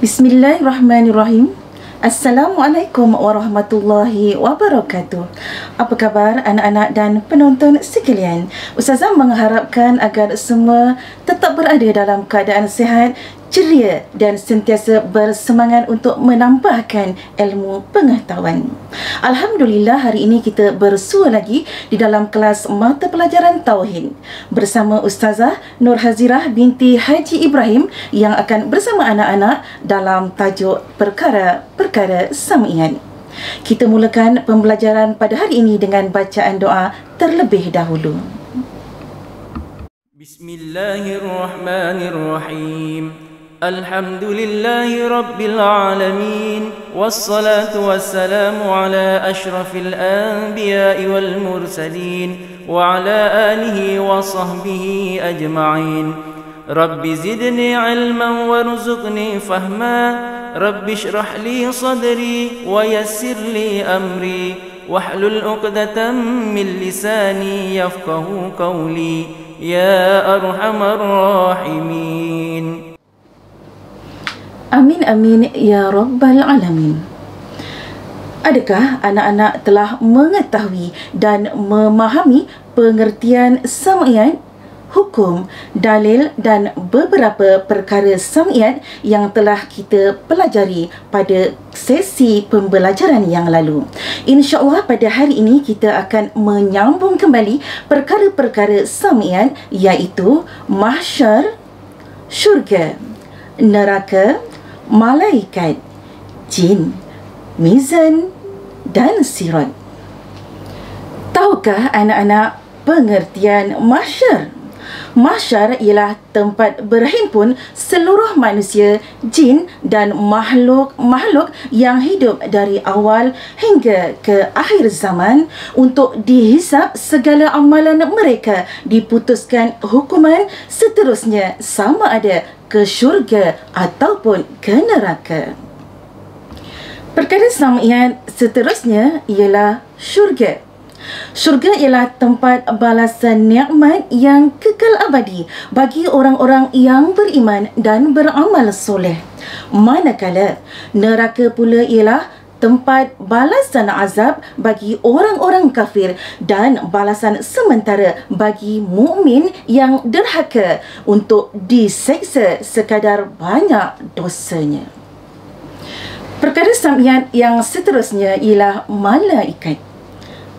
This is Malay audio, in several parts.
Bismillahirrahmanirrahim. Assalamualaikum warahmatullahi wabarakatuh. Apa khabar anak-anak dan penonton sekalian? Ustazah mengharapkan agar semua tetap berada dalam keadaan sihat, ceria dan sentiasa bersemangat untuk menambahkan ilmu pengetahuan. Alhamdulillah, hari ini kita bersua lagi di dalam kelas mata pelajaran Tauhid bersama Ustazah Nur Hazirah binti Haji Ibrahim yang akan bersama anak-anak dalam tajuk perkara-perkara sam'iat. Kita mulakan pembelajaran pada hari ini dengan bacaan doa terlebih dahulu. Bismillahirrahmanirrahim. Alhamdulillahi Rabbil Alamin. Wassalatu wassalamu ala ashrafil anbiya'i wal mursalin wa ala alihi wa sahbihi ajma'in. Rabbi zidni ilman warzuqni fahma. Rabbi shrah li sadri wa yassir li amri wahlul 'uqdatam min lisani yafqahu qawli ya arhamar rahimin. Amin amin ya rabbal alamin. Adakah anak-anak telah mengetahui dan memahami pengertian sam'iat, hukum, dalil dan beberapa perkara sam'iat yang telah kita pelajari pada sesi pembelajaran yang lalu? InsyaAllah pada hari ini kita akan menyambung kembali perkara-perkara sam'iat, iaitu mahsyar, syurga, neraka, malaikat, jin, mizan dan sirat. Tahukah anak-anak pengertian mahsyar? Mahsyar ialah tempat berhimpun seluruh manusia, jin dan makhluk-makhluk yang hidup dari awal hingga ke akhir zaman untuk dihisap segala amalan mereka, diputuskan hukuman seterusnya sama ada ke syurga ataupun ke neraka. Perkara sam'iat seterusnya ialah syurga. Syurga ialah tempat balasan nikmat yang kekal abadi bagi orang-orang yang beriman dan beramal soleh. Manakala neraka pula ialah tempat balasan azab bagi orang-orang kafir dan balasan sementara bagi mukmin yang derhaka untuk diseksa sekadar banyak dosanya. Perkara sam'iat yang seterusnya ialah malaikat.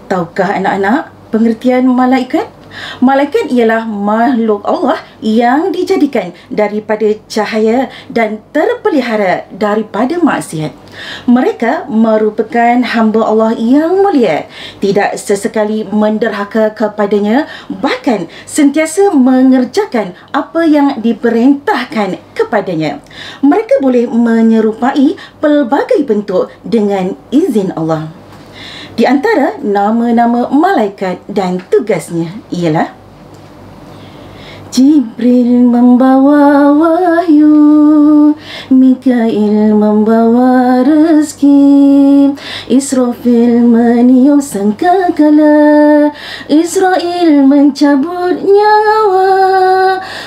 Tahukah anak-anak pengertian malaikat? Malaikat ialah makhluk Allah yang dijadikan daripada cahaya dan terpelihara daripada maksiat. Mereka merupakan hamba Allah yang mulia, tidak sesekali menderhaka kepadanya, bahkan sentiasa mengerjakan apa yang diperintahkan kepadanya. Mereka boleh menyerupai pelbagai bentuk dengan izin Allah. Di antara nama-nama malaikat dan tugasnya ialah: Jibril membawa wahyu, Mikail membawa rezeki, Israfil meniup sangkakala, Israel mencabut nyawa,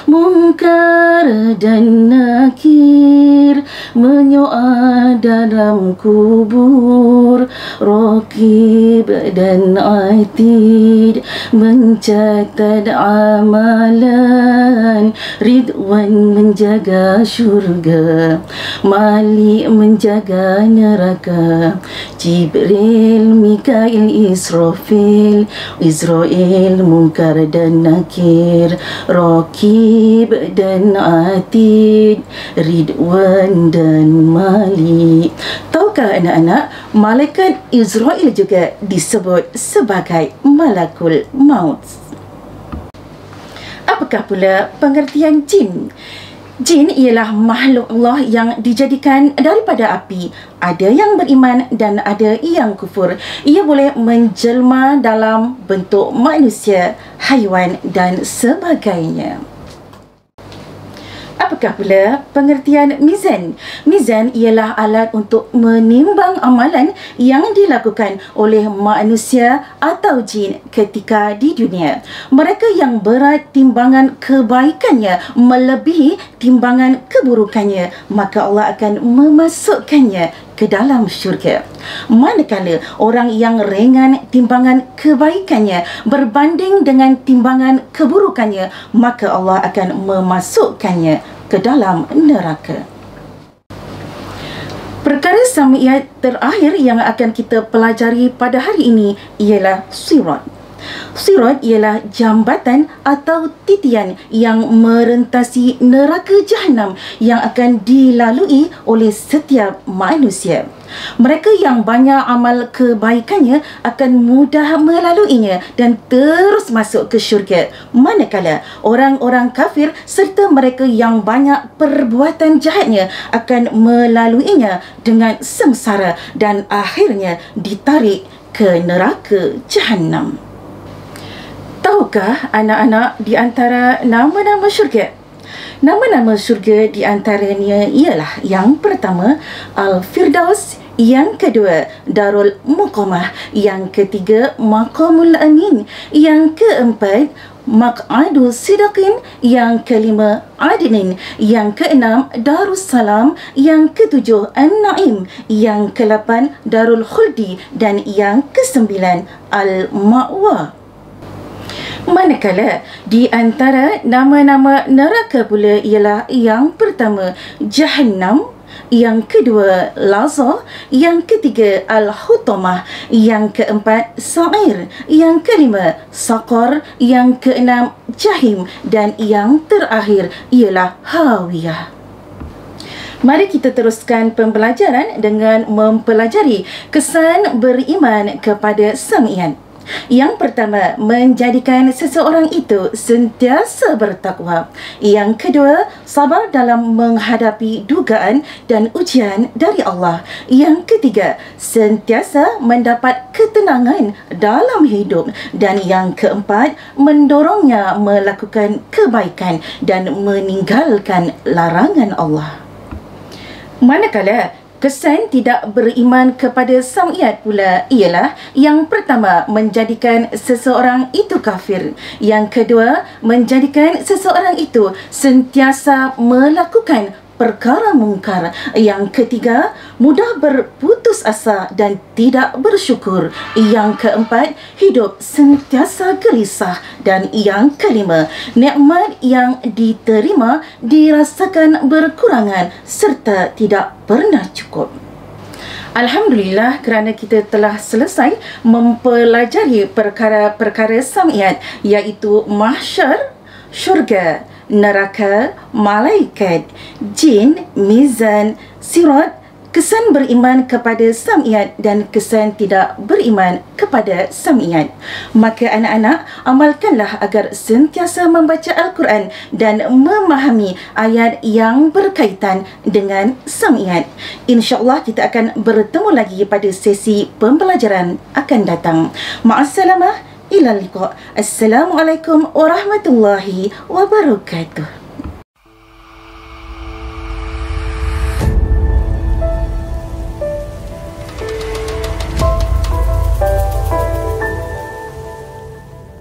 Munkar dan Nakir menyoal dalam kubur, Raqib dan Atid mencatat amalan, Ridwan menjaga syurga, Malik menjaga neraka, Jibril, Mikail, Israfil, Israel, Munkar dan Nakir, Raqib dan Atid, Ridwan dan Malik. Tahukah anak-anak, malaikat Israel juga disebut sebagai Malakul Maut. Apakah pula pengertian jin? Jin ialah makhluk Allah yang dijadikan daripada api. Ada yang beriman dan ada yang kufur. Ia boleh menjelma dalam bentuk manusia, haiwan dan sebagainya. Apakah pula pengertian mizan? Mizan ialah alat untuk menimbang amalan yang dilakukan oleh manusia atau jin ketika di dunia. Mereka yang berat timbangan kebaikannya melebihi timbangan keburukannya, maka Allah akan memasukkannya ke dalam syurga. Manakala orang yang ringan timbangan kebaikannya berbanding dengan timbangan keburukannya, maka Allah akan memasukkannya ke dalam neraka. Perkara samiyat terakhir yang akan kita pelajari pada hari ini ialah sirat. Sirat ialah jambatan atau titian yang merentasi neraka Jahannam yang akan dilalui oleh setiap manusia. Mereka yang banyak amal kebaikannya akan mudah melaluinya dan terus masuk ke syurga. Manakala orang-orang kafir serta mereka yang banyak perbuatan jahatnya akan melaluinya dengan sengsara dan akhirnya ditarik ke neraka Jahannam. Tahukah anak-anak di antara nama-nama syurga? Nama-nama syurga di antaranya ialah yang pertama Al-Firdaus, yang kedua Darul Muqamah, yang ketiga Maqamul Amin, yang keempat Maq'adu Sidaqin, yang kelima Adnin, yang keenam Darussalam, yang ketujuh An-Naim, yang kelapan Darul Khuldi dan yang kesembilan Al-Ma'wa. Manakala di antara nama-nama neraka pula ialah yang pertama Jahannam, yang kedua Lazza, yang ketiga Al-Hutamah, yang keempat Sa'ir, yang kelima Saqar, yang keenam Jahim dan yang terakhir ialah Hawiyah. Mari kita teruskan pembelajaran dengan mempelajari kesan beriman kepada Samiyat. Yang pertama, menjadikan seseorang itu sentiasa bertakwa. Yang kedua, sabar dalam menghadapi dugaan dan ujian dari Allah. Yang ketiga, sentiasa mendapat ketenangan dalam hidup. Dan yang keempat, mendorongnya melakukan kebaikan dan meninggalkan larangan Allah. Manakala kesan tidak beriman kepada Samiyat pula ialah yang pertama, menjadikan seseorang itu kafir. Yang kedua, menjadikan seseorang itu sentiasa melakukan perkara mungkar. Yang ketiga, mudah berputus asa dan tidak bersyukur. Yang keempat, hidup sentiasa gelisah. Dan yang kelima, nikmat yang diterima dirasakan berkurangan serta tidak pernah cukup. Alhamdulillah kerana kita telah selesai mempelajari perkara-perkara Samiyat, iaitu mahsyar, syurga, neraka, malaikat, jin, mizan, sirat, kesan beriman kepada Samiyat dan kesan tidak beriman kepada Samiyat. Maka anak-anak, amalkanlah agar sentiasa membaca Al-Quran dan memahami ayat yang berkaitan dengan Samiyat. InsyaAllah kita akan bertemu lagi pada sesi pembelajaran akan datang. Ma'assalamah. Ila liqa. Assalamualaikum warahmatullahi wabarakatuh.